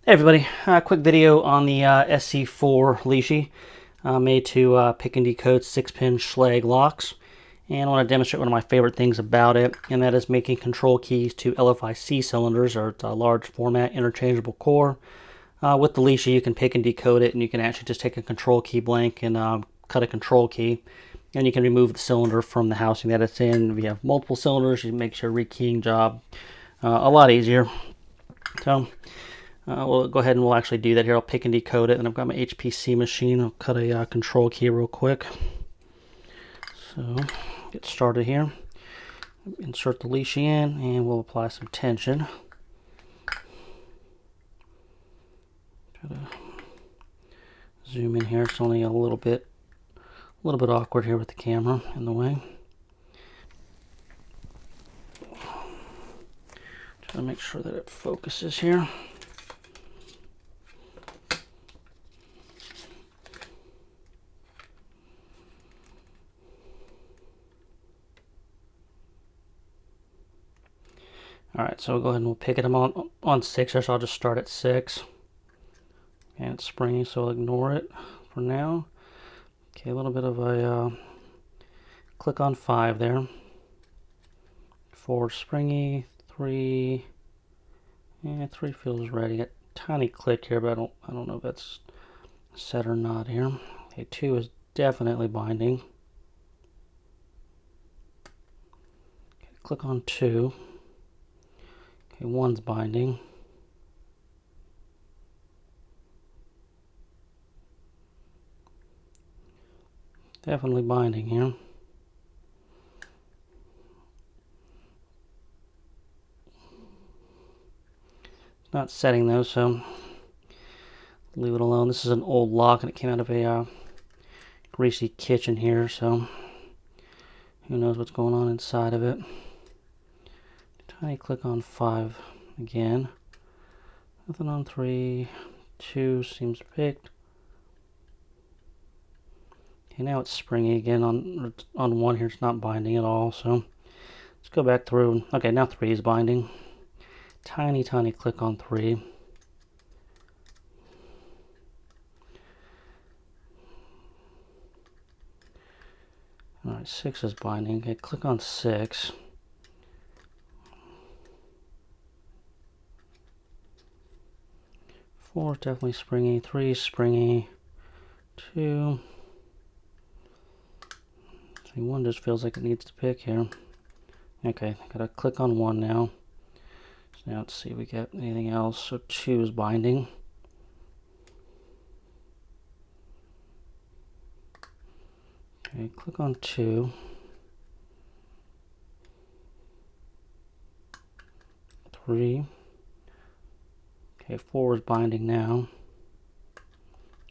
Hey everybody, quick video on the SC4 Lishi made to pick and decode 6-pin Schlage locks. And I want to demonstrate one of my favorite things about it, and that is making control keys to LFIC cylinders, or large format interchangeable core. With the Lishi you can pick and decode it, and you can actually just take a control key blank and cut a control key. And you can remove the cylinder from the housing that it's in. If you have multiple cylinders, you make your rekeying job a lot easier. So we'll go ahead and we'll actually do that here. I'll pick and decode it, and I've got my HPC machine. I'll cut a control key real quick. So get started here. Insert the Lishi in, and we'll apply some tension. Try to zoom in here. It's only a little bit awkward here with the camera in the way. Try to make sure that it focuses here. Alright, so we'll go ahead and we'll pick it on 6 here, so I'll just start at 6. And it's springy, so I'll ignore it for now. Okay, a little bit of a click on 5 there. 4 springy, 3. Yeah, 3 feels ready. Got a tiny click here, but I don't know if that's set or not here. Okay, 2 is definitely binding. Okay, click on 2. Okay, 1's binding. Definitely binding here. It's not setting though, so leave it alone. This is an old lock, and it came out of a greasy kitchen here, so who knows what's going on inside of it. Tiny click on 5 again. Nothing on 3. 2 seems picked. Okay, now it's springy again on 1 here. It's not binding at all, so let's go back through. Okay, now 3 is binding. Tiny click on 3. Alright, 6 is binding. Okay, click on 6. 4 is definitely springy. 3 is springy. 2. 1 just feels like it needs to pick here. Okay, gotta click on 1 now. So now let's see if we get anything else. So 2 is binding. Okay, click on 2. 3. Okay, 4 is binding now.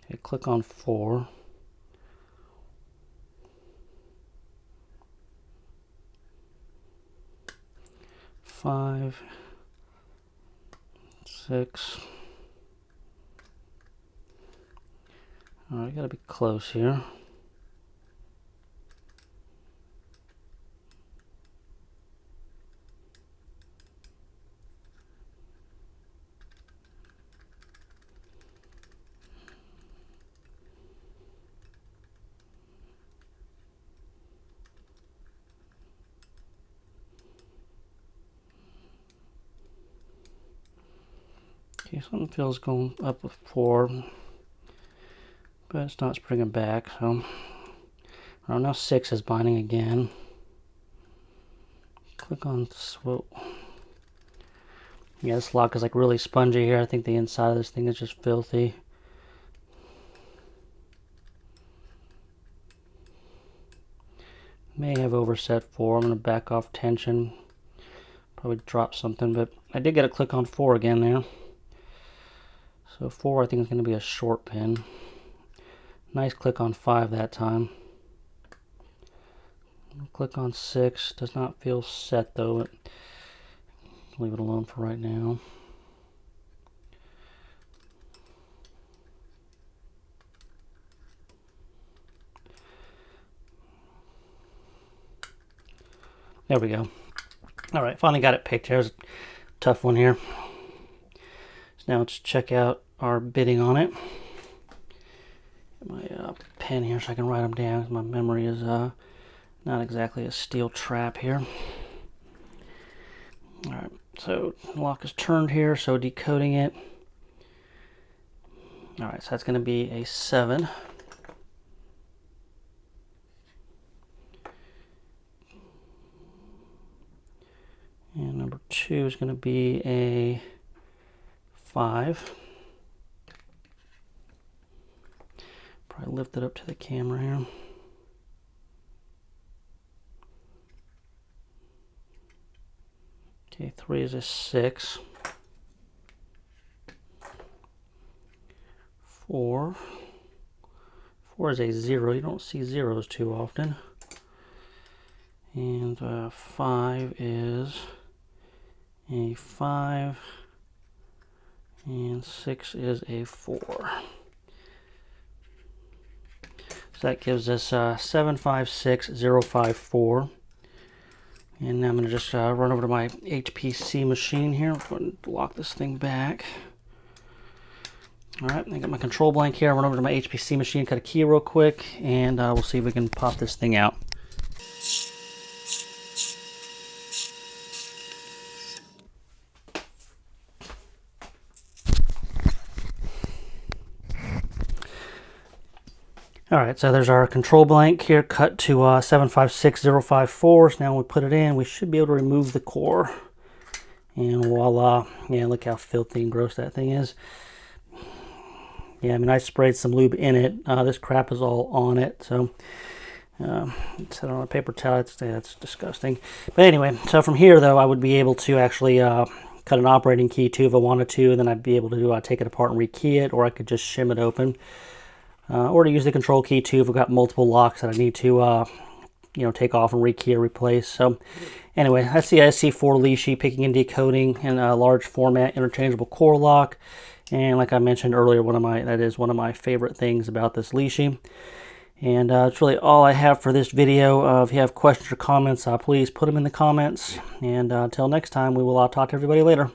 Okay, click on 4. 5. 6. Alright, gotta be close here. Okay, something feels going up with 4, but it's not springing back, so now 6 is binding again. Click on swoop. Yeah, this lock is like really spongy here. I think the inside of this thing is just filthy. May have overset 4. I'm going to back off tension. Probably drop something, but I did get a click on 4 again there. So 4 I think is going to be a short pin. Nice click on 5 that time. Click on 6. Does not feel set though. Leave it alone for right now. There we go. Alright, finally got it picked. Here's a tough one here. Now let's check out our bidding on it. Get my pen here so I can write them down, because my memory is not exactly a steel trap here. Alright, so the lock is turned here, so decoding it. Alright, so that's going to be a 7. And number 2 is going to be a 5. Probably lift it up to the camera here. Okay, 3 is a 6. 4 is a 0. You don't see zeros too often. And 5 is a 5. And 6 is a 4. So that gives us 756054. And now I'm going to just run over to my HPC machine here. I'm going to lock this thing back. Alright, I got my control blank here. I'll run over to my HPC machine, cut a key real quick, and we'll see if we can pop this thing out. Alright, so there's our control blank here, cut to 756054. So now when we put it in, we should be able to remove the core. And voila. Yeah, look how filthy and gross that thing is. Yeah, I mean, I sprayed some lube in it. This crap is all on it. So, set it on a paper towel. That's disgusting. But anyway, so from here, though, I would be able to actually cut an operating key, too, if I wanted to. And then I'd be able to take it apart and rekey it. Or I could just shim it open. Or to use the control key too if I've got multiple locks that I need to take off and rekey or replace. So anyway, that's the SC4 Lishi picking and decoding in a large format interchangeable core lock. And like I mentioned earlier, that is one of my favorite things about this Lishi. And that's really all I have for this video. If you have questions or comments, please put them in the comments. And until next time, we will talk to everybody later.